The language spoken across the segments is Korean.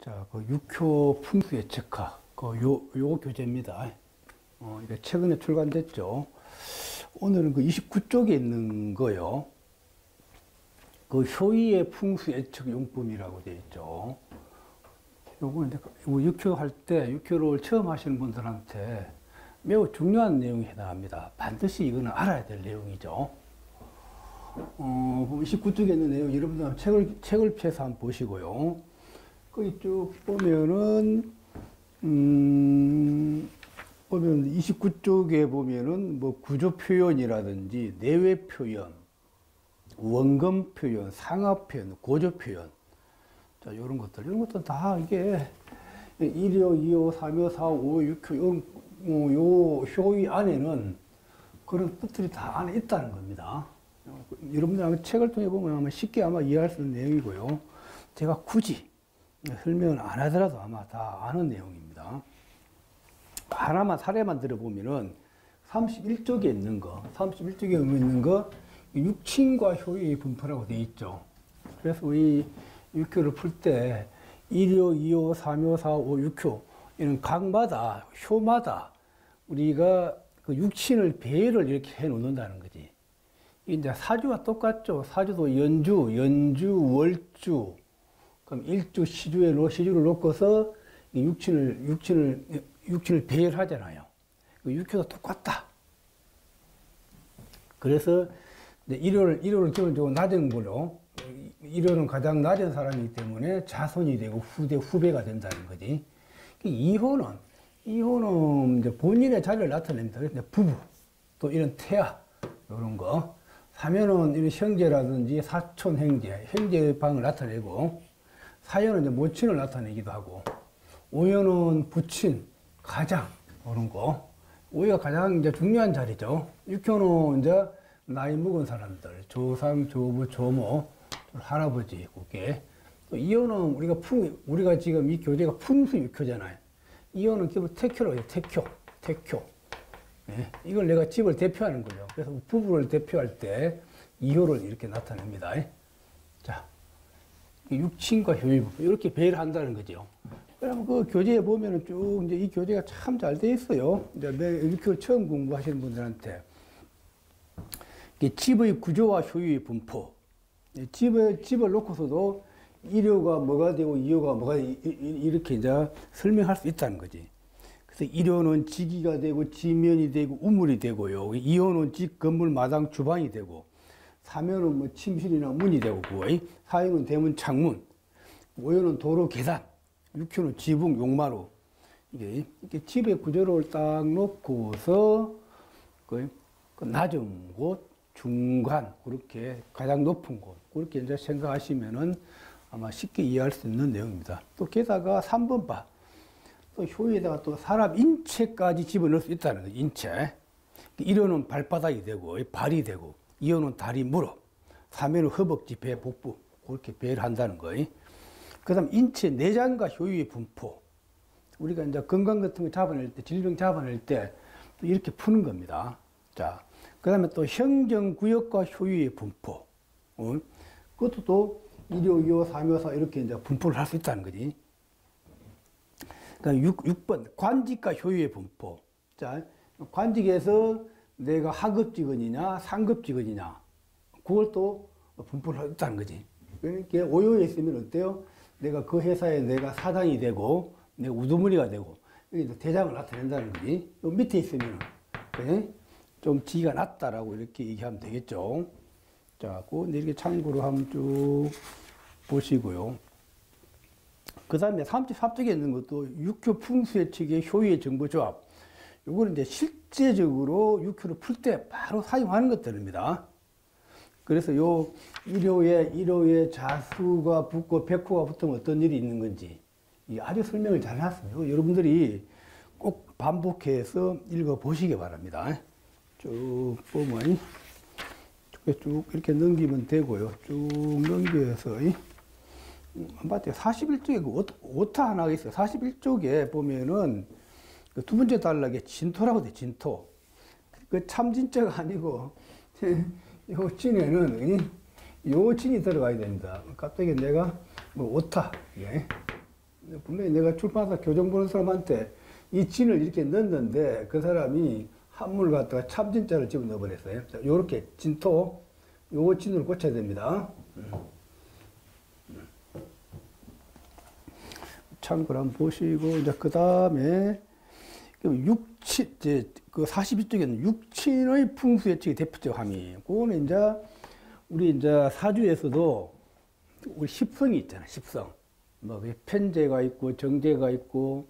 자, 그 육효 풍수 예측학, 요 교재입니다. 이게 최근에 출간됐죠. 오늘은 그 29쪽에 있는 거요. 그 효의의 풍수 예측 용품이라고 되어 있죠. 요거는 육효 할 때, 육효를 처음 하시는 분들한테 매우 중요한 내용이 해당합니다. 반드시 이거는 알아야 될 내용이죠. 29쪽에 있는 내용, 여러분들 책을 펴서 한번 보시고요. 거기 쭉 보면은, 보면 29쪽에 보면은 뭐 구조 표현이라든지 내외 표현, 원금 표현, 상하 표현, 고조 표현. 자, 이런 것들은 다 이게 1호, 2호, 3호, 4호, 5호, 6호, 요 효의 안에는 그런 뜻들이 다 안에 있다는 겁니다. 여러분들 책을 통해 보면 아마 쉽게 이해할 수 있는 내용이고요. 제가 굳이 설명을 안 하더라도 아마 다 아는 내용입니다. 하나만 사례만 들어보면은 31쪽에 있는 거, 육친과 효의 분포라고 되어 있죠. 그래서 우리 육효를 풀 때 1호, 2호, 3호, 4호, 5, 6효 이런 각마다 효마다 우리가 그 육친을 배열을 이렇게 해 놓는다는 거지. 이제 사주와 똑같죠. 사주도 연주, 월주, 그럼 일주, 시주를 놓고서 육친을 배열하잖아요. 육효도 똑같다. 그래서 일요를 기본적으로 낮은 걸로, 일요는 가장 낮은 사람이기 때문에 자손이 되고 후배가 된다는 거지. 2호는 이제 본인의 자리를 나타냅니다. 그래서 부부, 또 이런 태아, 이런 거. 3호는 이런 형제라든지 사촌 형제 방을 나타내고, 4호는 이제 모친을 나타내기도 하고, 5호는 부친, 가장, 이런 거. 5호가 가장 이제 중요한 자리죠. 6호는 이제 나이 먹은 사람들, 조상, 조부, 조모, 할아버지, 그게. 또 2호는 우리가 지금 이 교재가 풍수 6호잖아요. 2호는 기본 태교라고 해요. 태교. 네. 이걸 내가 집을 대표하는 거죠. 그래서 부부를 대표할 때 2호를 이렇게 나타냅니다. 자, 육친과 효의 부분, 이렇게 배를 한다는 거죠. 그러면 그 교재에 보면은 쭉 이제 이 교재가 참 잘 돼 있어요. 이제 육효 처음 공부하시는 분들한테. 집의 구조와 효율의 분포. 집을 놓고서도 1호가 뭐가 되고 2호가 뭐가 이렇게 이제 설명할 수 있다는 거지. 그래서 1호는 지기가 되고 지면이 되고 우물이 되고요. 2호는 집, 건물, 마당, 주방이 되고 3호는 뭐 침실이나 문이 되고 4호는 대문, 창문, 5호는 도로, 계단, 6호는 지붕, 용마루. 이게 집의 구조를 딱 놓고서 그 낮은 곳, 중간, 그렇게 가장 높은 곳, 그렇게 이제 생각하시면은 아마 쉽게 이해할 수 있는 내용입니다. 또 게다가 3번 바, 또 효에다가 또 사람 인체까지 집어넣을 수 있다는 거예요. 인체. 1호는 발바닥이 되고, 발이 되고, 2호는 다리, 무릎, 3호는 허벅지, 배, 복부, 그렇게 배를 한다는 거예요. 그 다음 인체 내장과 효의 분포. 우리가 이제 건강 같은 거 잡아낼 때, 질병 잡아낼 때, 또 이렇게 푸는 겁니다. 자. 그 다음에 또 행정구역과 효율의 분포. 그것도 또 1호, 2호, 3호, 4호 이렇게 이제 분포를 할 수 있다는 거지. 그 다음 6번, 관직과 효율의 분포. 자, 관직에서 내가 하급 직원이냐, 상급 직원이냐. 그걸 또 분포를 할 수 있다는 거지. 그러니까 5호에 있으면 어때요? 내가 그 회사에 내가 사장이 되고, 내가 우두머리가 되고, 여기 대장을 나타낸다는 거지. 밑에 있으면, 그래? 좀 지위가 낮다라고 이렇게 얘기하면 되겠죠. 자, 이렇게 참고로 한번 쭉 보시고요. 그 다음에 34쪽에 있는 것도 육효 풍수의 측의 효의 정보조합. 요거는 이제 실제적으로 육효를 풀 때 바로 사용하는 것들입니다. 그래서 요 1호에 자수가 붙고 백호가 붙으면 어떤 일이 있는 건지 아주 설명을 잘 해놨습니다. 여러분들이 꼭 반복해서 읽어 보시기 바랍니다. 쭉 보면 쭉 이렇게 넘기면 되고요. 쭉 넘겨서 맞대요. 41쪽에 그 오타 하나가 있어요. 41쪽에 보면은 그 두 번째 단락에 진토라고 돼. 진토. 그 참진자가 아니고 요 진에는 요 진이 들어가야 됩니다. 갑자기 내가 뭐 오타. 예. 분명히 내가 출판사 교정 보는 사람한테 이 진을 이렇게 넣었는데 그 사람이 한물 갖다가 참진자를 집어넣어 버렸어요. 자, 요렇게 진토, 요거 진으로 고쳐야 됩니다. 참고로 한번 보시고, 이제 그 다음에, 육친, 이제 그 42쪽에는 육친의 풍수예측의 대표적 함의. 그거는 이제, 우리 이제 사주에서도 우리 십성이 있잖아, 십성. 뭐, 편재가 있고, 정재가 있고,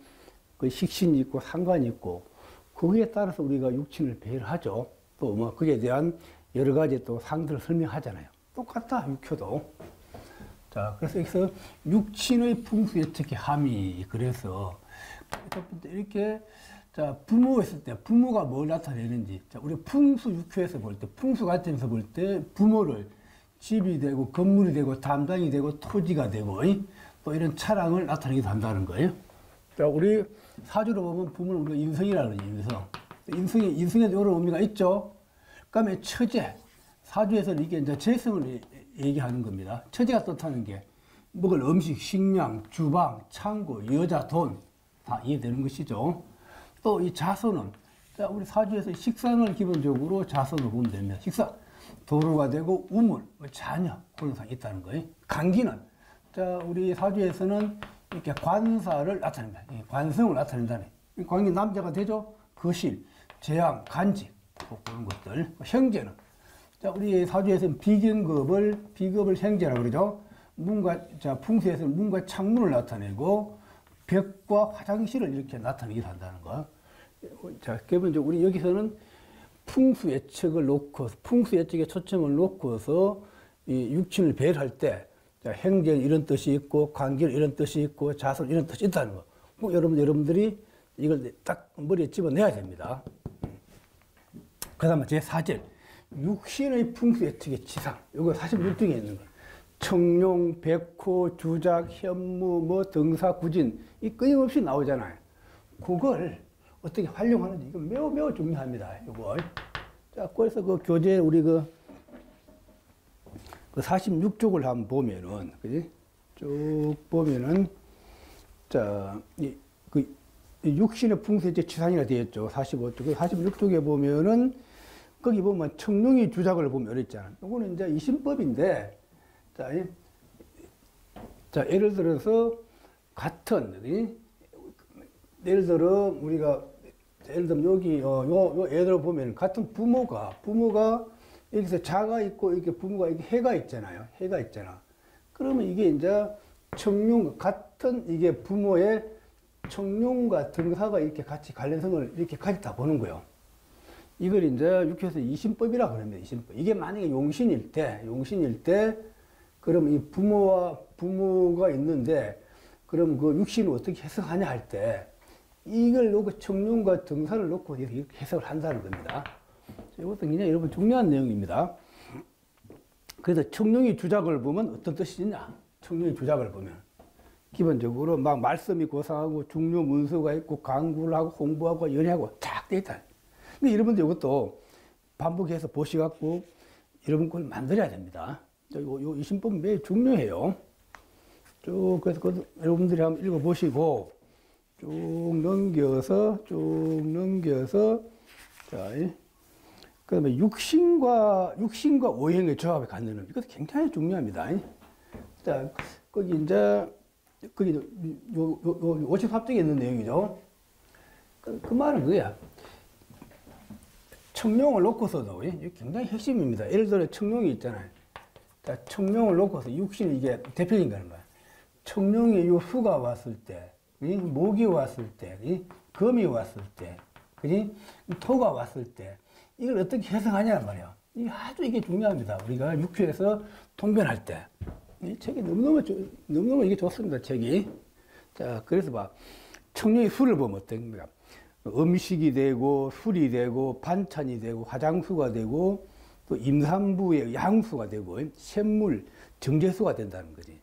그 식신이 있고, 상관이 있고, 거기에 따라서 우리가 육친을 배열하죠. 또 뭐, 그에 대한 여러 가지 또 상들을 설명하잖아요. 똑같다, 육효도. 자, 그래서 여기서 육친의 풍수 예측의 함의. 그래서 이렇게 자 부모했을 때 부모가 뭘 나타내는지. 자, 우리 풍수 육효에서 볼 때, 풍수 관점에서 볼 때 부모를 집이 되고 건물이 되고 담당이 되고 토지가 되고 또 이런 차량을 나타내기도 한다는 거예요. 자, 우리 사주로 보면 부모는 우리가 인성이라고 그러죠. 인성. 인성에도 여러 의미가 있죠. 그다음에 처제. 사주에서는 이게 이제 재성을 얘기하는 겁니다. 처제가 뜻하는 게 먹을 음식, 식량, 주방, 창고, 여자, 돈 다 이해되는 것이죠. 또 이 자손은 자, 우리 사주에서 식상을 기본적으로 자손으로 보면 됩니다. 식상, 도로가 되고 우물, 자녀 그런 상이 있다는 거예요. 간기는 자, 우리 사주에서는 이렇게 관사를 나타냅니다. 관성을 나타낸다네. 관기 남자가 되죠. 거실, 재앙, 간직 그런 것들. 형제는 자, 우리 사주에서는 비급을 형제라고 그러죠. 문과, 자, 풍수에서는 문과 창문을 나타내고, 벽과 화장실을 이렇게 나타내기도 한다는 거. 자, 기본적으로 우리 여기서는 풍수 예측을 놓고, 풍수 예측에 초점을 놓고서 이 육친을 배열할 때, 자, 형제는 이런 뜻이 있고, 관계는 이런 뜻이 있고, 자손 이런 뜻이 있다는 거. 꼭 여러분들이 이걸 딱 머리에 집어내야 됩니다. 그 다음에 제4절. 육신의 풍수 예측의 지상. 이거 46쪽에 있는 거예요. 청룡, 백호, 주작, 현무, 뭐 등사, 구진 이 끊임없이 나오잖아요. 그걸 어떻게 활용하는지 이거 매우 중요합니다. 이걸. 자, 그래서 그 교재 우리 그 46쪽을 한번 보면은, 그지? 쭉 보면은, 자, 그 육신의 풍수 예측 지상이라 되어 있죠. 45쪽. 46쪽에 보면은 거기 보면 청룡이 주작을 보면 어렵잖아. 이거는 이제 이신법인데, 자, 예를 들어서 같은, 예를 들어 우리가 예를 들면 여기 예를 들어 보면 같은 부모가 여기서 자가 있고 이렇게 부모가 이렇게 해가 있잖아요. 해가 있잖아. 그러면 이게 이제 청룡 같은 이게 부모의 청룡과 등사가 이렇게 같이 관련성을 이렇게 가졌다 보는 거예요. 이걸 이제 육해에서 이신법이라고 합니다. 이신법. 이게 만약에 용신일 때, 그럼 이 부모가 있는데, 그럼 그 육신을 어떻게 해석하냐 할 때, 이걸 놓고 청룡과 등사를 놓고 이렇게 해석을 한다는 겁니다. 이것도 굉장히 여러분 중요한 내용입니다. 그래서 청룡이 주작을 보면 어떤 뜻이 있냐? 청룡이 주작을 보면. 기본적으로 막 말씀이 고상하고 중요 문서가 있고 강구를 하고 홍보하고 연애하고 쫙 돼 있다. 근데 여러분들 이것도 반복해서 보시갖고 여러분 걸 만들어야 됩니다. 이 신법 매우 중요해요. 쭉, 그래서 여러분들이 한번 읽어보시고, 쭉 넘겨서, 자, 그 다음에 육신과 오행의 조합을 갖는 이것도 굉장히 중요합니다. 자, 거기 이제, 거기 요 54쪽에 있는 내용이죠. 그 말은 그거야. 청룡을 놓고서도 이게 굉장히 핵심입니다. 예를 들어 청룡이 있잖아요. 자, 청룡을 놓고서 육신이 이게 대표적인 거는 거야. 청룡이 요 수가 왔을 때, 목이 왔을 때, 금이 왔을 때, 그지? 토가 왔을 때, 이걸 어떻게 해석하냐는 말이야. 이게 중요합니다. 우리가 육회에서 통변할 때. 이 책이 너무너무 이게 좋습니다, 책이. 자, 그래서 봐. 청룡이 수를 보면 어떤 거야. 음식이 되고, 술이 되고, 반찬이 되고, 화장수가 되고, 또 임산부의 양수가 되고, 샘물, 정제수가 된다는 거지.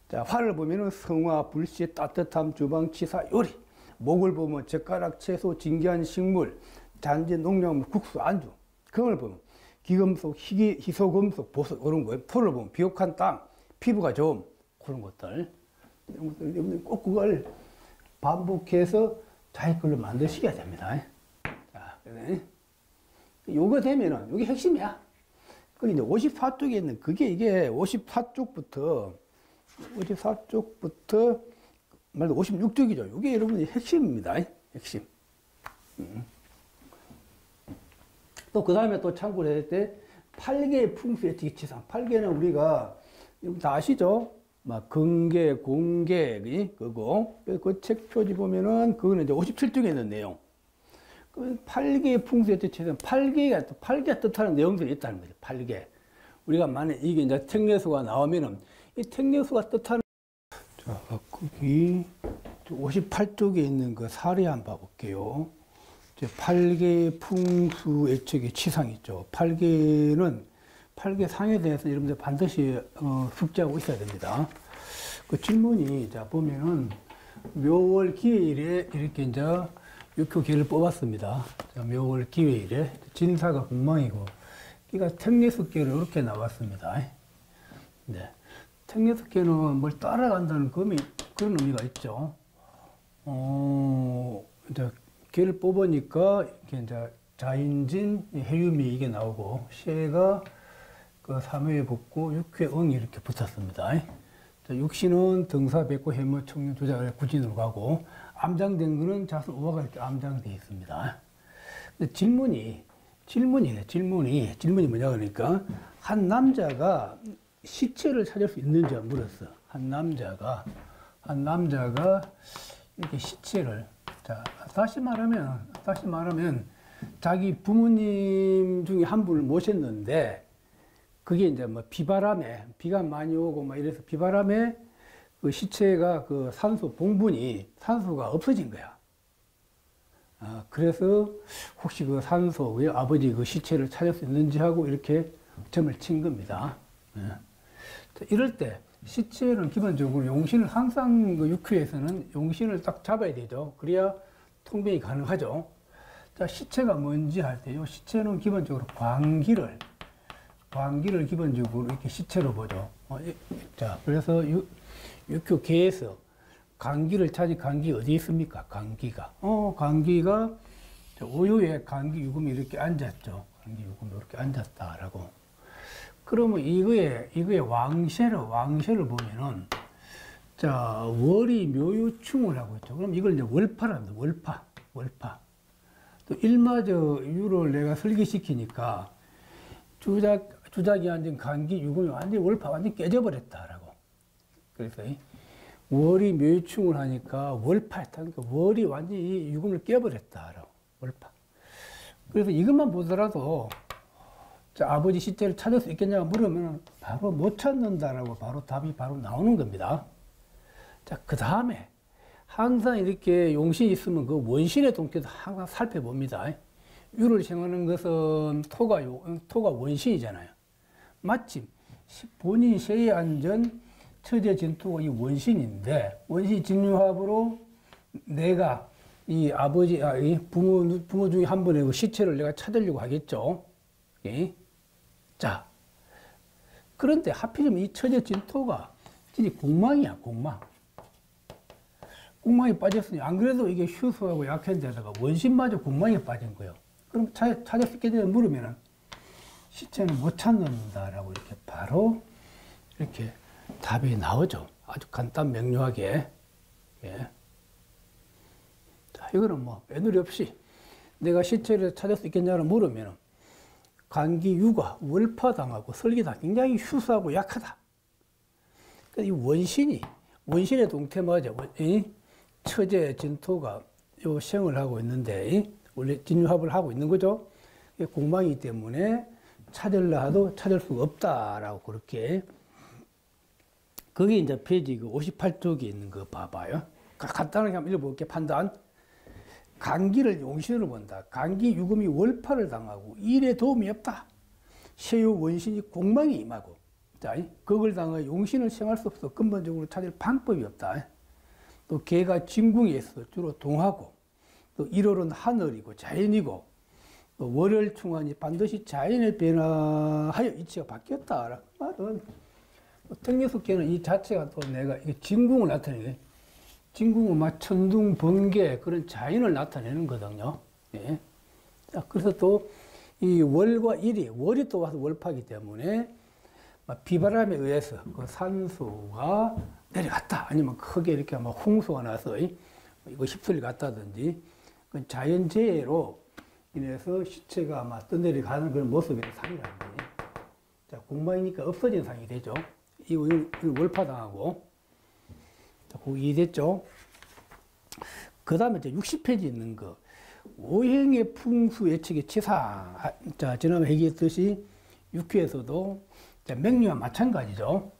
자, 화를 보면은 성화, 불씨, 따뜻함, 주방, 치사, 요리. 목을 보면 젓가락, 채소, 진귀한 식물, 잔재, 농작물, 국수, 안주. 금을 보면 기금속, 희소금속, 보석, 이런 거예요. 토를 보면 비옥한 땅, 피부가 좋음, 그런 것들. 꼭 그걸 반복해서 자기 걸로 만드시게 됩니다. 자, 요거 되면은, 이게 핵심이야. 그 이제 54쪽에 있는, 이게 54쪽부터, 말도 56쪽이죠. 이게 여러분의 핵심입니다. 핵심. 또 그 다음에 또 참고를 해야 될 때, 8개의 풍수 예측 치상. 8개는 우리가, 다 아시죠? 막, 근계, 공계, 그거. 그 책 표지 보면은, 그거는 이제 57쪽에 있는 내용. 그 8개의 풍수 예측 치상. 8개가 뜻하는 내용들이 있다는 거죠. 8개. 우리가 만약 이게 이제 택례수가 나오면은, 이 택례수가 뜻하는, 자, 거기, 58쪽에 있는 그 사례 한번 봐볼게요. 8개 풍수 예측의 치상 있죠. 8개 상에 대해서 여러분들 반드시 숙지하고 있어야 됩니다. 그 질문이, 자, 보면은, 묘월 기회일에 이렇게 이제 육효계를 뽑았습니다. 자, 묘월 기회일에 진사가 공망이고, 그러니까 택례수계로 이렇게 나왔습니다. 네. 택례수계는 뭘 따라간다는 그런 의미가 있죠. 이제 개를 뽑으니까 이렇게 이제 자인진, 해유미 이게 나오고, 시가 그 3회에 붙고 6회 응이 이렇게 붙었습니다. 자, 육신은 등사, 백호, 해무, 청년, 조작을 구진으로 가고, 암장된 거는 자수, 우화가 이렇게 암장되어 있습니다. 근데 질문이 뭐냐 그러니까, 한 남자가 시체를 찾을 수 있는지 물었어. 한 남자가 이렇게 시체를, 자, 다시 말하면, 자기 부모님 중에 한 분을 모셨는데, 그게 이제 뭐 비바람에, 비가 많이 오고 막 이래서 비바람에 그 시체가 그 산소가 없어진 거야. 그래서 혹시 그 산소의 아버지 그 시체를 찾을 수 있는지 하고 이렇게 점을 친 겁니다. 자, 이럴 때, 시체는 기본적으로 용신을 항상 그 육회에서는 용신을 딱 잡아야 되죠. 그래야 통변이 가능하죠. 자, 시체가 뭔지 할 때요. 시체는 기본적으로 광기를 기본적으로 이렇게 시체로 보죠. 자, 그래서 육효계에서 간기를 찾은 간기 어디 있습니까? 간기가 오요에 간기 유금이 이렇게 앉았죠. 간기 유금이 이렇게 앉았다라고. 그러면 이거의 왕세를 보면은, 자, 월이 묘유충을 하고 있죠. 그럼 이걸 이제 월파랍니다. 월파. 또 일마저 유를 내가 설계시키니까, 주작이 앉은 간기 유금이 완전히 깨져버렸다라고. 그래서 월이 묘유충을 하니까 월파했다. 그러니까 월이 완전히 유금을 깨버렸다라고. 월파. 그래서 이것만 보더라도, 자, 아버지 시체를 찾을 수 있겠냐고 물으면 바로 못 찾는다라고 답이 나오는 겁니다. 자, 그 다음에 항상 이렇게 용신이 있으면 그 원신의 동태도 항상 살펴봅니다. 유를 생하는 것은 토가 원신이잖아요. 마침 본인 세에 앉은 처제 진토가 이 원신인데, 원신 진유합으로 내가 이 부모 중에 한 분의 그 시체를 내가 찾으려고 하겠죠. 예? 자, 그런데 하필이면 이 처제 진토가 진짜 공망이야, 공망. 공망이 빠졌으니, 안 그래도 이게 휴수하고 약한 데다가 원신마저 공망에 빠진 거예요. 그럼 찾을 수 있게 되면 물으면은, 시체는 못 찾는다라고 이렇게 바로 이렇게 답이 나오죠. 아주 간단 명료하게. 예. 자, 이거는 뭐, 애누리 없이 내가 시체를 찾을 수 있겠냐고 물으면은, 간기 유가 월파당하고 설기당 굉장히 휴수하고 약하다. 그러니까 이 원신의 동태마저 처제 진토가 요 생을 하고 있는데, 원래 진유합을 하고 있는 거죠. 공망이기 때문에 찾으려 해도 찾을 수가 없다라고 그렇게. 그게 이제 페이지 58쪽에 있는 거 봐봐요. 간단하게 한번 읽어볼게요. 판단. 간기를 용신으로 본다. 간기 유금이 월파를 당하고 일에 도움이 없다. 세유 원신이 공망이 임하고, 자, 그걸 당하여 용신을 생할 수 없어. 근본적으로 찾을 방법이 없다. 또 개가 진궁에 있어 주로 동하고, 또 1월은 하늘이고 자연이고, 또 월열충환이 반드시 자연에 변화하여 이치가 바뀌었다. 말은 등려석계는 이 자체가 또 내가 이게 진궁을 나타내요. 진궁은 막 천둥, 번개 그런 자연을 나타내는 거거든요. 예. 자, 그래서 또 이 월과 일이, 월이 또 와서 월파기 때문에 막 비바람에 의해서 그 산소가 내려갔다. 아니면 크게 이렇게 막 홍수가 나서 이거 휩쓸려 갔다든지 그 자연재해로 인해서 시체가 막 떠내려가는 그런 모습이 상이라는 거예요. 자, 공방이니까 없어진 상이 되죠. 이거 월파당하고. 자, 그거 이해됐죠? 그 다음에 이제 60페이지 있는 거. 오행의 풍수 예측의 치사. 자, 지난번에 얘기했듯이 육회에서도 자, 맹류와 마찬가지죠.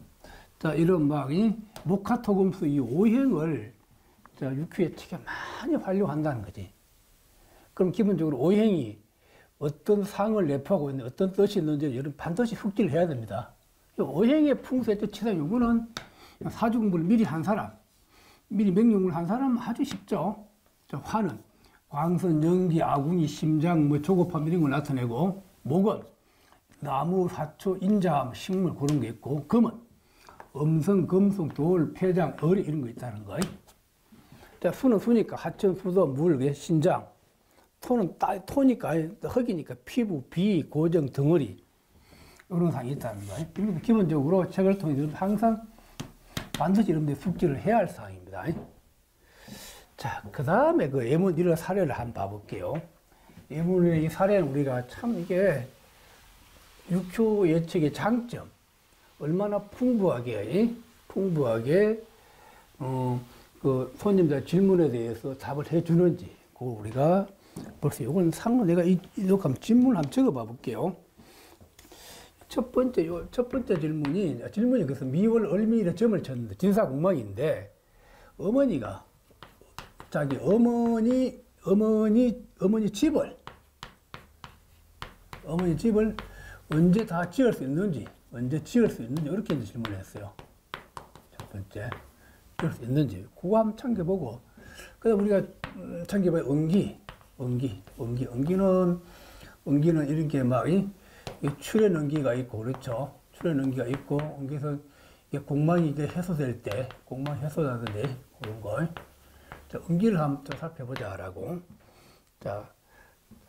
자, 이런 막, 이 목화토금수 이 오행을 자, 육회 예측에 많이 활용한다는 거지. 그럼 기본적으로 오행이 어떤 상을 내포하고 있는 어떤 뜻이 있는지 여러분 반드시 숙지를 해야 됩니다. 오행의 풍수의 치사 요거는 사주 공부를 미리 한 사람, 미리 명령을 한 사람 아주 쉽죠. 자, 화는 광선, 연기, 아궁이, 심장, 뭐 조급함 이런 걸 나타내고, 목은 나무, 화초, 인자, 식물 그런 게 있고, 금은 음성, 금속, 돌, 폐장, 어리 이런 거 있다는 거예요. 자, 수는 수니까 하천, 수도, 물, 신장. 토는 토니까 흙이니까 피부, 비, 고정, 덩어리 이런 상이 있다는 거예요. 그래서 기본적으로 책을 통해서 항상 반드시 여러분들이 숙지를 해야 할 사항입니다. 자, 그 다음에 그 예문 일화 사례를 한번 봐볼게요. 예문의 이 사례는 우리가 참 이게 육효 예측의 장점, 얼마나 풍부하게 그 손님들 질문에 대해서 답을 해주는지, 그거 우리가 벌써 이건 상로 내가 이렇게 한번 질문을 한번 적어봐 볼게요. 첫 번째 질문이 그래서 미월 을미일에 점을 쳤는데 진사공망인데 어머니가 자기 어머니 집을 언제 다 지을 수 있는지 이렇게 질문을 했어요. 첫 번째 지을 수 있는지 그거 한번 참겨보고 그다음 우리가 참겨봐야 응기는 이렇게 막 출현 응기가 있고 그렇죠. 출현 응기가 있고 응기에서 공망이 이게 해소될 때 공망 해소하는데 그런 걸 자, 응기를 한번 살펴보자라고. 자,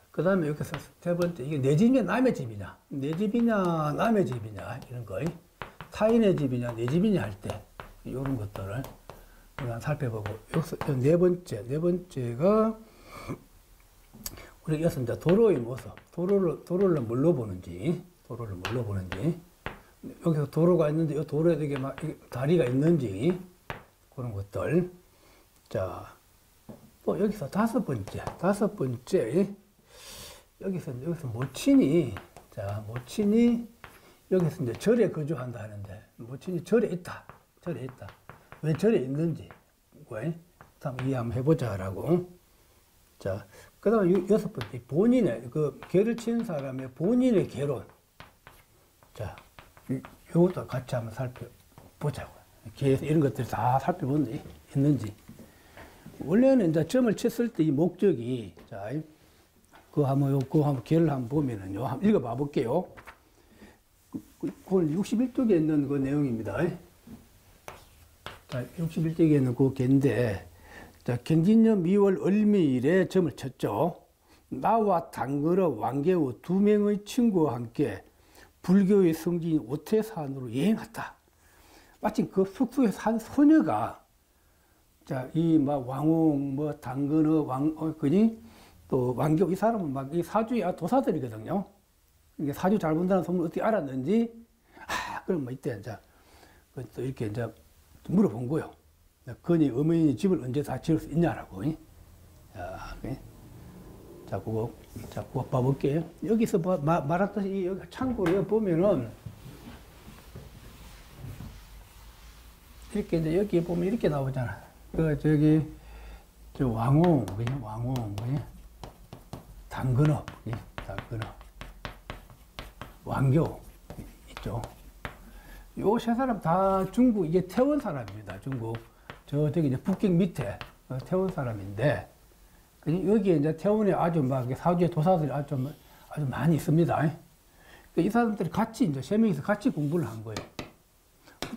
그 다음에 여기서 세 번째 이게 내 집이냐 남의 집이냐 남의 집이냐 이런 거 타인의 집이냐 내 집이냐 할 때 이런 것들을 우리가 살펴보고 여기서 네 번째가 우리가 여기서 이제 도로의 모습, 도로를 뭘로 보는지, 여기서 도로가 있는데, 이 도로에 되게 막 다리가 있는지, 그런 것들. 자, 또 여기서 다섯 번째, 여기서 모친이, 여기서 이제 절에 거주한다 하는데, 모친이 절에 있다. 왜 절에 있는지, 한번 이해 한번 해보자라고. 자, 그 다음에 여섯 번째, 본인의, 개를 치는 사람의 본인의 개론. 자, 요것도 같이 한번 살펴보자고요. 개에서 이런 것들 다 살펴보는지, 있는지. 원래는 이제 점을 쳤을 때 이 목적이, 자, 그거 한번 개를 한번 보면은요. 한번 읽어봐 볼게요. 그건 61쪽에 있는 그 내용입니다. 자, 61쪽에 있는 그 개인데, 자, 경진년 미월 을미일에 점을 쳤죠. 나와 당거러 왕개우 두 명의 친구와 함께 불교의 성지인 오태산으로 여행했다. 마침 그 숙소에 산 소녀가 자, 이 막 왕홍, 뭐 당거러 또 왕개우 이 사람은 막 이 사주의 도사들이거든요. 이게 사주 잘 본다는 소문을 어떻게 알았는지 그럼 뭐 이때 이제 또 이렇게 이제 물어본 거요. 건이 어머니 집을 언제 다 지을 수 있냐라고. 자, 그거 봐볼게요. 여기서 말했듯이 여기 참고로 보면은 이렇게 이제 여기 보면 이렇게 나오잖아. 저 왕홍, 당근어, 왕교 있죠. 요 세 사람 다 중국 이게 태원 사람입니다. 중국. 저기 이제 북경 밑에 태원 사람인데 여기에 이제 태원에 아주 막 사주의 도사들이 아주 많이 있습니다. 이 사람들이 같이 이제 세 명이서 같이 공부를 한 거예요.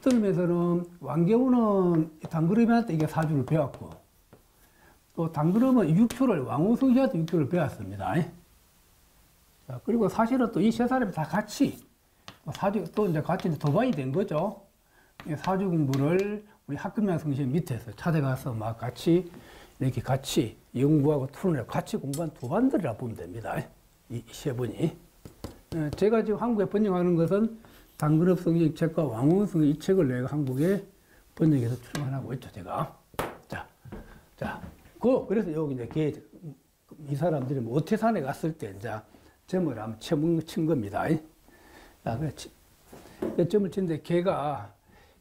학도림에서는 왕겨우는 당그름한테 이게 사주를 배웠고, 또 당그름은 육초를 왕우승씨한테 육초를 배웠습니다. 자, 그리고 사실은 또 이 세 사람이 다 같이 사주 또 이제 같이 도반이 된 거죠. 사주 공부를 우리 학금양 성신 밑에서 찾아가서 막 같이 이렇게 같이 연구하고 토론을 같이 공부한 도반들이라 보면 됩니다. 이 세 분이. 제가 지금 한국에 번역하는 것은 당그룹 성신 책과 왕운 성신 이 책을 내가 한국에 번역해서 출간하고 있죠, 제가. 자, 그래서 여기 이제 이 사람들이 뭐 오태산에 갔을 때 이제 점을 한번 친 겁니다. 자, 그 점을 치는데 걔가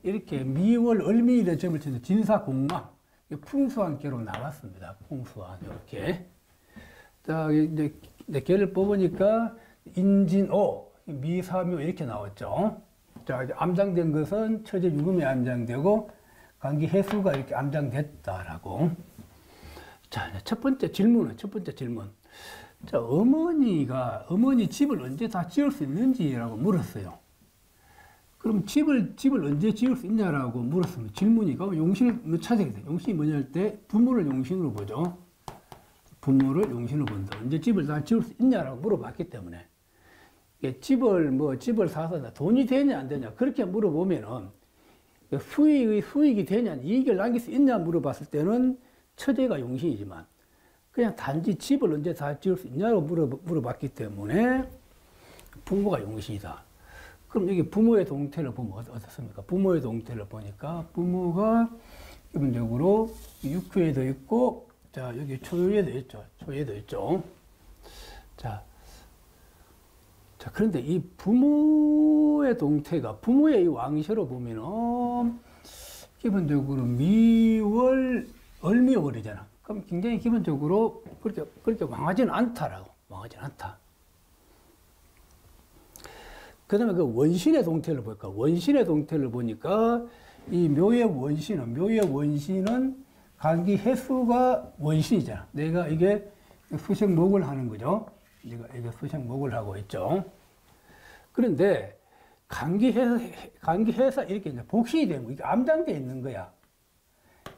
이렇게 미월 을미일에 점을 치는데 진사공망, 풍수한 개로 나왔습니다. 풍수한, 이렇게. 자, 이제 개를 뽑으니까 인진오, 미사묘 이렇게 나왔죠. 자, 이제 암장된 것은 처제 유금이 암장되고 간기 해수가 이렇게 암장됐다라고. 자, 첫 번째 질문. 자, 어머니 집을 언제 다 지을 수 있는지라고 물었어요. 그럼 집을 언제 지을 수 있냐라고 물었으면 질문이가 용신을 찾아야 돼. 용신이 뭐냐 할 때 부모를 용신으로 보죠. 부모를 용신으로 본다. 언제 집을 다 지을 수 있냐라고 물어봤기 때문에. 집을 사서 돈이 되냐 안 되냐 그렇게 물어보면은 수익이 되냐 이익을 남길 수 있냐 물어봤을 때는 처제가 용신이지만 그냥 단지 집을 언제 다 지을 수 있냐고 물어봤기 때문에 부모가 용신이다. 그럼 여기 부모의 동태를 보면 어떻습니까? 부모의 동태를 보니까 부모가 기본적으로 육회에도 있고, 자, 여기 초유에도 있죠. 자, 그런데 이 부모의 동태가, 부모의 이 왕셔로 보면은, 기본적으로 미월, 을미월이잖아. 그럼 굉장히 기본적으로 그렇게 왕하지는 않다라고. 왕하지는 않다. 그 다음에 그 원신의 동태를 볼까? 원신의 동태를 보니까, 이 묘의 원신은 간기 해수가 원신이잖아. 내가 이게 수생목을 하는 거죠. 내가 이게 수생목을 하고 있죠. 그런데 간기해사 이렇게 이제 복신이 되면 이게 암장되어 있는 거야.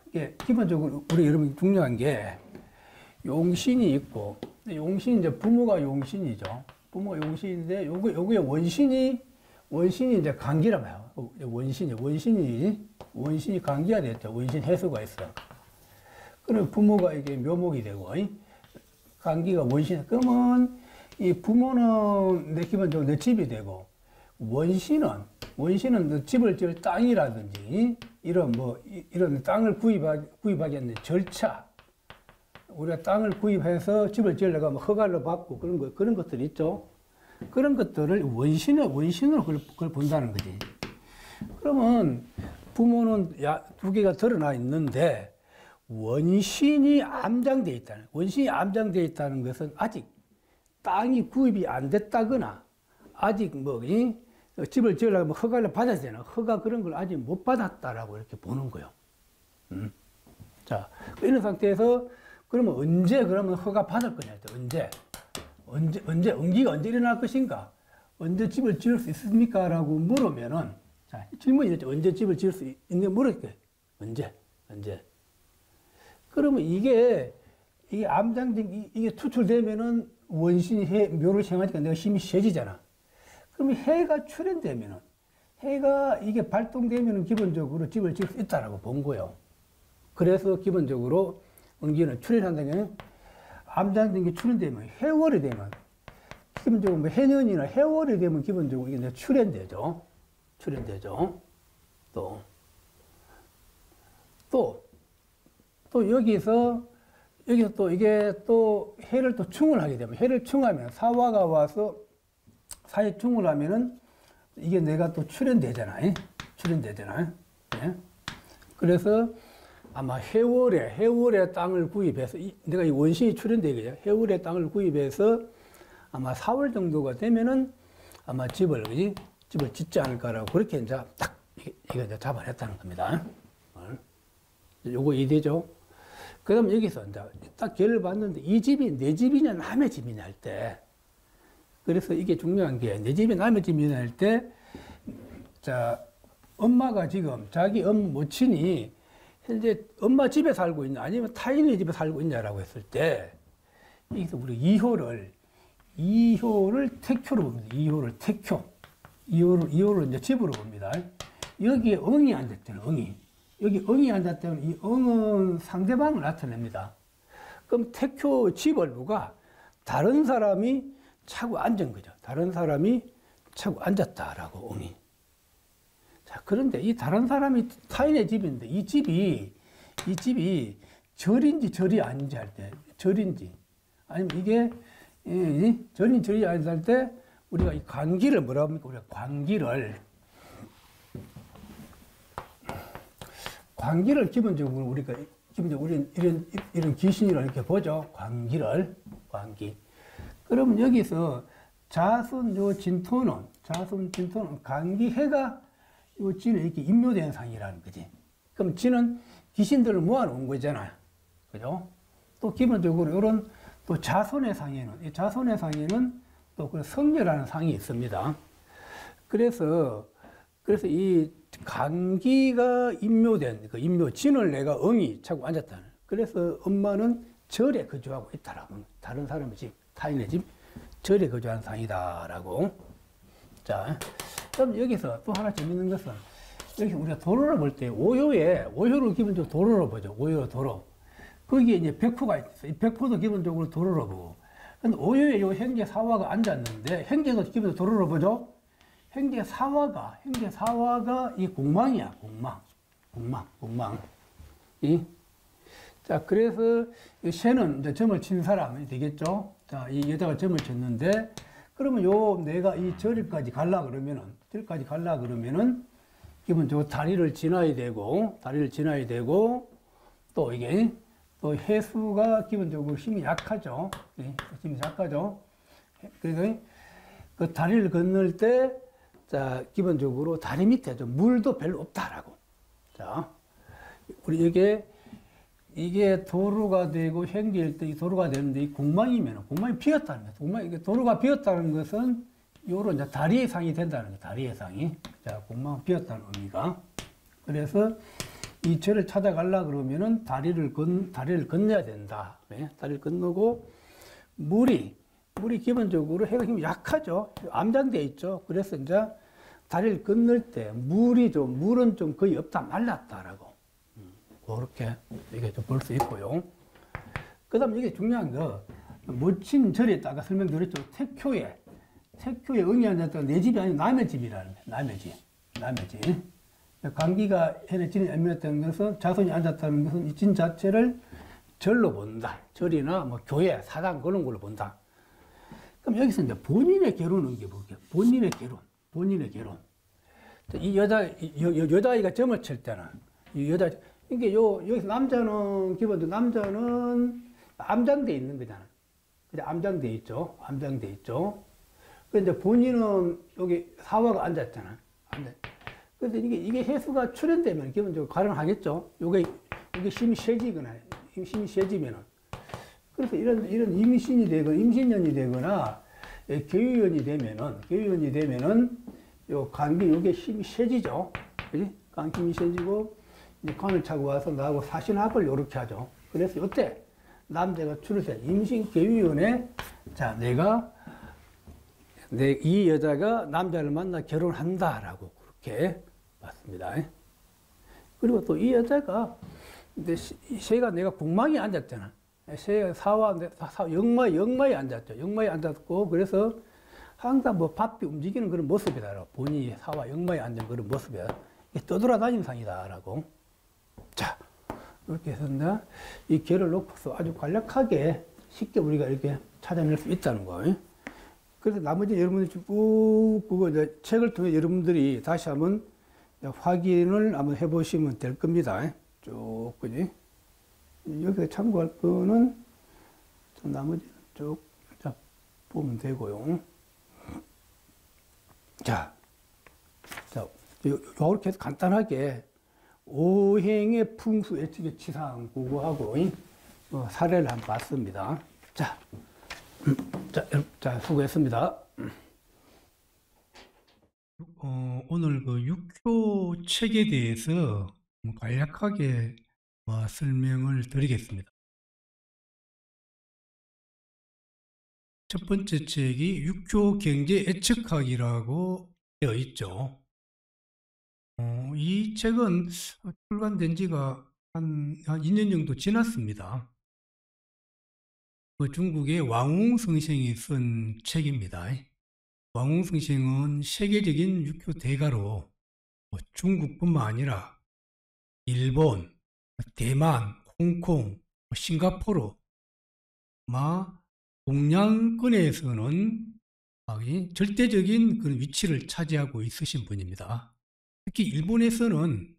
이게 기본적으로 우리 여러분 중요한 게 용신이 있고, 용신이 이제 부모가 용신이죠. 부모가 용신인데 요거에 원신이 이제 간기란 말이야. 원신이 간기가 됐죠. 원신 해수가 있어. 그럼 부모가 이게 묘목이 되고, 간기가 원신. 그러면 이 부모는 기본적으로 내 집이 되고, 원신은 너 집을 지을 땅이라든지, 이런 땅을 구입하기 위한 절차, 우리가 땅을 구입해서 집을 지으려고 하면 허가를 받고 그런 것들 있죠. 그런 것들을 원신으로 그걸 본다는 거지. 그러면 부모는 두 개가 드러나 있는데, 원신이 암장되어 있다는, 원신이 암장되어 있다는 것은 아직 땅이 구입이 안 됐다거나, 아직 집을 지으려면 허가를 받아야 되나, 허가 그런 걸 아직 못 받았다라고 이렇게 보는 거예요. 자, 이런 상태에서 그러면 언제 허가 받을 거냐, 언제, 응기가 언제 일어날 것인가, 언제 집을 지을 수 있습니까? 라고 물으면은, 자, 질문이 있죠. 언제 집을 지을 수 있는지 물을게. 언제. 그러면 이게 암장된, 이게 투출되면은 원신이 묘를 생하니까 내가 힘이 세지잖아. 그러면 해가 출현되면은, 해가 이게 발동되면은 기본적으로 집을 지을 수 있다라고 본 거예요. 그래서 기본적으로 응기는 출현한다는 게 암장된 게 출현되면, 해월이 되면, 기본적으로 해년이나 해월이 되면 기본적으로 이게 출현되죠. 또 여기서 또 이게 또 해를 또 충을 하게 되면, 해를 충하면 사화가 와서 사에 충을 하면은 이게 내가 또 출현되잖아요. 예? 그래서 아마 해월에 땅을 구입해서, 내가 이 원신이 출현되겠죠. 해월에 땅을 구입해서 아마 4월 정도가 되면은 아마 집을 짓지 않을까라고 그렇게 이제 딱 이거 이제 잡아냈다는 겁니다. 요거 이해되죠? 그 다음 여기서 이제 딱 개를 봤는데 이 집이 내 집이냐 남의 집이냐 할 때, 그래서 이게 중요한 게 내 집이 남의 집이냐 할 때, 자, 엄마가 지금 자기 모친이 현재 엄마 집에 살고 있냐 아니면 타인의 집에 살고 있냐라고 했을 때 여기서 우리 이효를 택효로 봅니다. 이효를 택효. 이효를 이제 집으로 봅니다. 여기에 응이 앉았잖아요. 응이. 여기 응이 앉았다면 이 응은 상대방을 나타냅니다. 그럼 택효 집을 누가 다른 사람이 차고 앉은 거죠. 다른 사람이 차고 앉았다라고 응이. 자, 그런데 이 다른 사람이 타인의 집인데 이 집이 절인지 절이 아닌지 할 때, 절인지 아니면 이게 절인지 절이 아닌지 할 때 우리가 이 관기를 뭐라고 합니까? 우리가 관기를 기본적으로 우리가 이런 귀신이라 이렇게 보죠. 관기. 그러면 여기서 진토는 관기해가 이 진을 이렇게 임묘된 상이라는 거지. 그럼 진은 귀신들을 모아놓은 거잖아요. 그죠? 또 기본적으로 이런 또 자손의 상에는 또 그 성녀라는 상이 있습니다. 그래서 이 관기가 임묘된 그 진을 내가 응이 차고 앉았다는. 그래서 엄마는 절에 거주하고 있다라고. 다른 사람의 집, 타인의 집, 절에 거주하는 상이다라고. 자, 그럼 여기서 또 하나 재밌는 것은 여기 우리가 도로를 볼 때 오효를 기본적으로 도로로 보죠. 도로. 거기에 이제 백호가 있어요. 이 백호도 기본적으로 도로로 보고. 근데 오효에 요 행제 사화가 앉았는데 행제도 기본적으로 도로로 보죠. 행제 사화가 이 공망이야. 공망. 자, 그래서 이 새는 이제 점을 친 사람이 되겠죠. 자, 이 여자가 점을 쳤는데 그러면 내가 이 절까지 가려 그러면은 기본적으로 다리를 지나야 되고 또 이게 또 해수가 기본적으로 힘이 약하죠. 그래서 그 다리를 건널 때 자, 기본적으로 다리 밑에 물도 별로 없다라고. 자, 우리 이게 도로가 되고 행지일 때 이 도로가 되는데 이 공망이 비었다는 거예요. 이게 도로가 비었다는 것은 요런 이제 다리의 상이 된다는 거예요. 다리의 상이. 자, 공망 비었다는 의미가. 그래서 이 절을 찾아가려 그러면은 다리를 건너야 된다. 네? 다리를 건너고 물이 기본적으로 해가 힘이 약하죠. 암장되어 있죠. 그래서 이제 다리를 건널 때 물은 좀 거의 없다 말랐다라고. 그렇게 이게 좀 볼 수 있고요. 그 다음 이게 중요한 거, 모친 절에 아까 설명드렸죠. 택효에 응이 앉았다가 내 집이 아니고 남의 집이라는 거예요. 남의 집. 관기가 해내 진이 엠면했다는 것은 자손이 앉았다는 것은 이 진 자체를 절로 본다. 절이나 뭐 교회, 사당 그런 걸로 본다. 그럼 여기서 이제 본인의 결혼은 이게 볼게요. 본인의 결혼. 이 여자아이가 점을 칠 때는 이게 여기서 남자는 기본적으로 암장돼 있는 거잖아. 그죠? 암장돼 있죠. 근데 본인은 여기 사화가 앉았잖아. 그래서 이게 해수가 출현되면 기본적으로 가능하겠죠. 이게 힘이 세지면은. 그래서 이런 임신년이 되거나 교유연이 되면은 요 관기 요게 힘이 세지죠. 그지? 힘이 세지고 이제 관을 차고 와서 나하고 사신합을 요렇게 하죠. 그래서 이때 남자가 출세 임신 교유연에 자 이 여자가 남자를 만나 결혼한다라고 그렇게 봤습니다. 그리고 또 이 여자가 새가 내가 공망이 앉았잖아. 새가 영마에 앉았죠. 영마에 앉았고 그래서 항상 뭐 바삐 움직이는 그런 모습이다. 본인이 사와 영마에 앉은 그런 모습이다. 떠돌아다니는 상이다라고. 자, 이렇게 해서 이 개를 놓고서 아주 간략하게 쉽게 우리가 이렇게 찾아낼 수 있다는 거예요. 그래서 나머지 여러분들이 쭉 그거 이제 책을 통해 여러분들이 다시 한번 확인을 한번 해보시면 될 겁니다. 쭉, 그지? 여기서 참고할 거는 나머지는 쭉 보면 되고요. 자, 이렇게 해서 간단하게 오행의 풍수 예측의 치상 구구하고 사례를 한번 봤습니다. 자, 수고했습니다. 오늘 그 육교 책에 대해서 간략하게 설명을 드리겠습니다. 첫 번째 책이 육교 경제 예측학이라고 되어 있죠. 이 책은 출간된 지가 한 2년 정도 지났습니다. 그 중국의 왕웅 선생이 쓴 책입니다. 왕웅 선생은 세계적인 육교 대가로 중국뿐만 아니라 일본, 대만, 홍콩, 싱가포르, 동양권에서는 절대적인 그런 위치를 차지하고 있으신 분입니다. 특히 일본에서는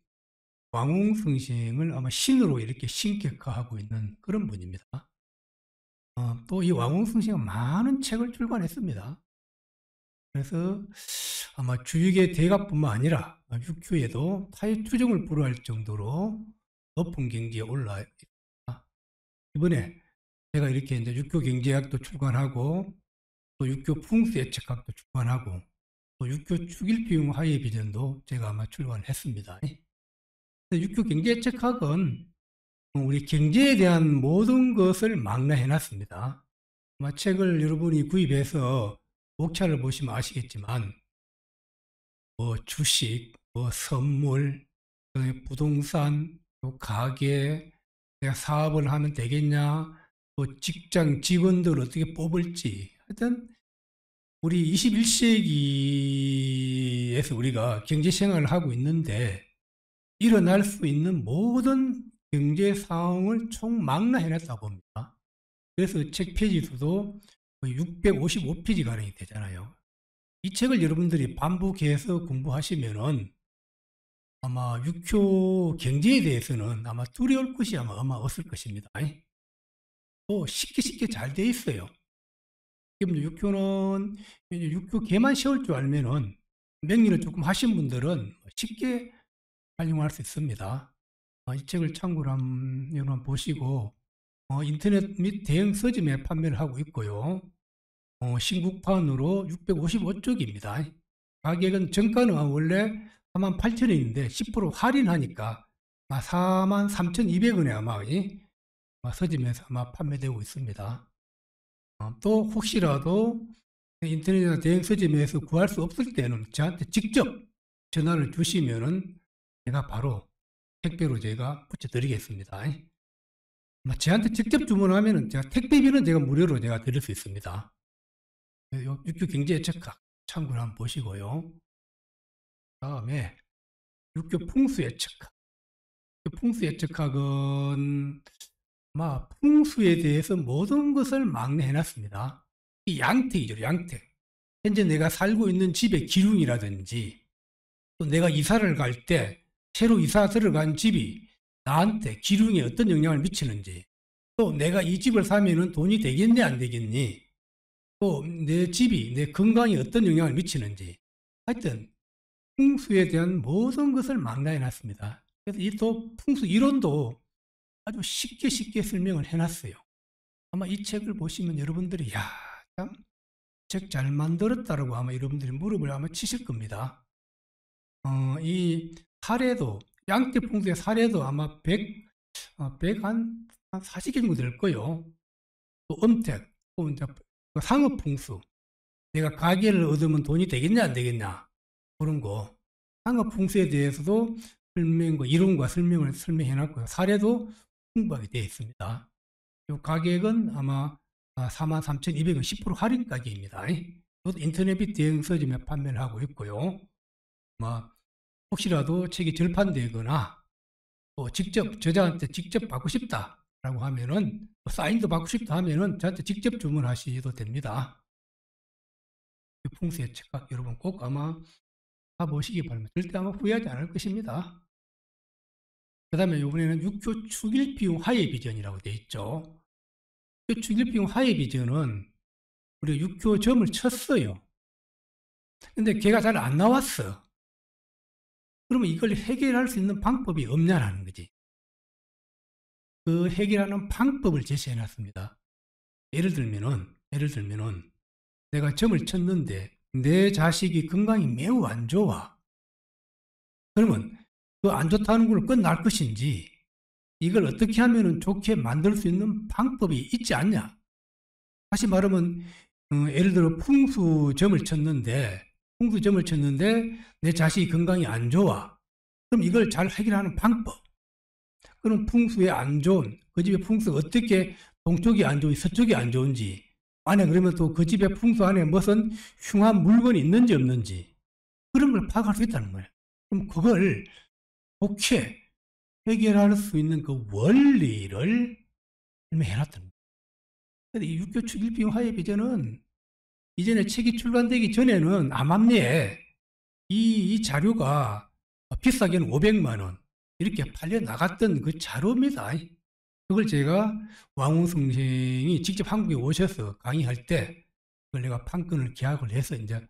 왕웅 선생을 아마 신으로 이렇게 신격화하고 있는 그런 분입니다. 또 이 왕웅 선생은 많은 책을 출간했습니다. 그래서 아마 주육의 대가뿐만 아니라 육교에도 타의 추종을 불허할 정도로 높은 경지에 올라 있습니다. 이번에 제가 이렇게 이제 육교 경제학도 출간하고 또 육교 풍수 예측학도 출간하고 또 육교 축일비용 하의 비전도 제가 아마 출간했습니다. 육교 경제 예측학은 우리 경제에 대한 모든 것을 망라해 놨습니다. 아마 책을 여러분이 구입해서 목차를 보시면 아시겠지만 주식, 선물, 부동산, 가게, 내가 사업을 하면 되겠냐, 또 직장 직원들 어떻게 뽑을지, 하여튼 우리 21세기에서 우리가 경제 생활을 하고 있는데 일어날 수 있는 모든 경제 상황을 총망라해 놨다고 봅니다. 그래서 책 페이지 수도 655페이지가량이 되잖아요. 이 책을 여러분들이 반복해서 공부하시면은 아마 육교 경제에 대해서는 아마 두려울 것이 아마 없을 것입니다. 또 쉽게 잘 돼 있어요. 육교는 육교 개만 쉬울 줄 알면은 명리를 조금 하신 분들은 쉽게 활용할 수 있습니다. 이 책을 참고로 여러분 보시고 인터넷 및 대형 서점에 판매를 하고 있고요. 신국판으로 655쪽입니다. 가격은 정가는 원래 48,000원인데 10% 할인하니까 43,200원에 아마 서점에서 아마 판매되고 있습니다. 또 혹시라도 인터넷이나 대형 서점에서 구할 수 없을 때는 저한테 직접 전화를 주시면은 제가 바로 택배로 제가 붙여드리겠습니다. 저한테 직접 주문하면은 제가 택배비는 제가 무료로 제가 드릴 수 있습니다. 육교 경제 예측학 참고를 한번 보시고요. 다음에 육교 풍수 예측학. 풍수 예측학은 아마 풍수에 대해서 모든 것을 망라해 놨습니다. 이 양택이죠, 양택. 현재 내가 살고 있는 집의 기lun이라든지 또 내가 이사를 갈 때 새로 이사 들어간 집이 나한테 기lun에 어떤 영향을 미치는지 또 내가 이 집을 사면은 돈이 되겠니 안 되겠니 또 내 집이 내 건강에 어떤 영향을 미치는지 하여튼 풍수에 대한 모든 것을 망라해 놨습니다. 그래서 이 또 풍수 이론도 아주 쉽게 설명을 해놨어요. 아마 이 책을 보시면 여러분들이 야, 참 책 잘 만들었다라고 아마 여러분들이 무릎을 아마 치실 겁니다. 이 사례도 양떼 풍수의 사례도 아마 100 한 40개 정도 될 거예요. 또 음택, 또 이제 상업 풍수. 내가 가게를 얻으면 돈이 되겠냐 안 되겠냐 그런 거. 상업 풍수에 대해서도 설명과 이론과 설명을 설명해 놨고요. 사례도 풍부하게 되어 있습니다. 이 가격은 아마 43,200원 10% 할인 가격입니다. 이것도 인터넷 및 대형 서점에 판매를 하고 있고요. 혹시라도 책이 절판되거나 또 직접 저자한테 직접 받고 싶다라고 하면은 사인도 받고 싶다 하면은 저한테 직접 주문하셔도 됩니다. 풍수 예측학 여러분 꼭 아마 가보시기 바랍니다. 절대 아마 후회하지 않을 것입니다. 그 다음에 이번에는 육교 축일비용 하의 비전이라고 되어 있죠. 육교 축일비용 하의 비전은 우리 육교 점을 쳤어요. 근데 걔가 잘 안 나왔어. 그러면 이걸 해결할 수 있는 방법이 없냐라는 거지. 그 해결하는 방법을 제시해 놨습니다. 예를 들면은 내가 점을 쳤는데 내 자식이 건강이 매우 안 좋아. 그러면 그 안 좋다는 걸 끝날 것인지 이걸 어떻게 하면 좋게 만들 수 있는 방법이 있지 않냐. 다시 말하면 예를 들어 풍수점을 쳤는데 내 자식이 건강이 안 좋아. 그럼 이걸 잘 해결하는 방법. 그럼 풍수에 안 좋은 그 집의 풍수가 어떻게 동쪽이 안 좋은지 서쪽이 안 좋은지 안에 그러면 또 그 집의 풍수 안에 무슨 흉한 물건이 있는지 없는지 그런 걸 파악할 수 있다는 거예요. 그럼 그걸 좋게 해결할 수 있는 그 원리를 설명해놨다는 거예요. 근데 이 육교축 일비용 화해 비전은 이전에 책이 출간되기 전에는 암암리에 이 자료가 비싸게는 500만 원 이렇게 팔려 나갔던 그 자료입니다. 그걸 제가 왕웅 선생이 직접 한국에 오셔서 강의할 때 그걸 내가 판권을 계약을 해서 이제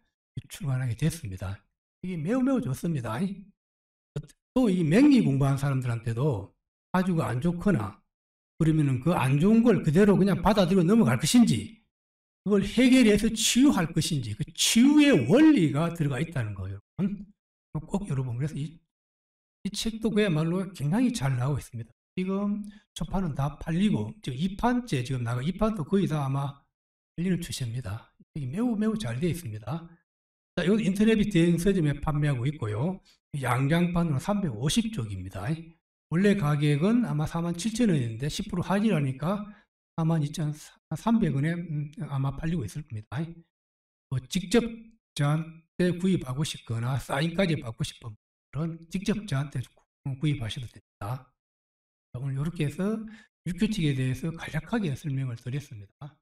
출간하게 됐습니다. 이게 매우 좋습니다. 또 이 맹리 공부한 사람들한테도 아주가 안 좋거나 그러면은 그 안 좋은 걸 그대로 그냥 받아들여 넘어갈 것인지 그걸 해결해서 치유할 것인지 그 치유의 원리가 들어가 있다는 거예요. 꼭 여러분 그래서 이 책도 그야말로 굉장히 잘 나오고 있습니다. 지금 초판은 다 팔리고 지금 2판째 지금 나가 2판도 거의 다 아마 팔리는 추세입니다. 이게 매우 잘 되어 있습니다. 자, 이건 인터넷 대행 서점에 판매하고 있고요. 양장판으로 350쪽입니다. 원래 가격은 아마 47,000원인데 10% 할인하니까 42,300원에 아마 팔리고 있을 겁니다. 직접 저한테 구입하고 싶거나 사인까지 받고 싶은 분들은 직접 저한테 구입하셔도 됩니다. 오늘 이렇게 해서 육교칙에 대해서 간략하게 설명을 드렸습니다.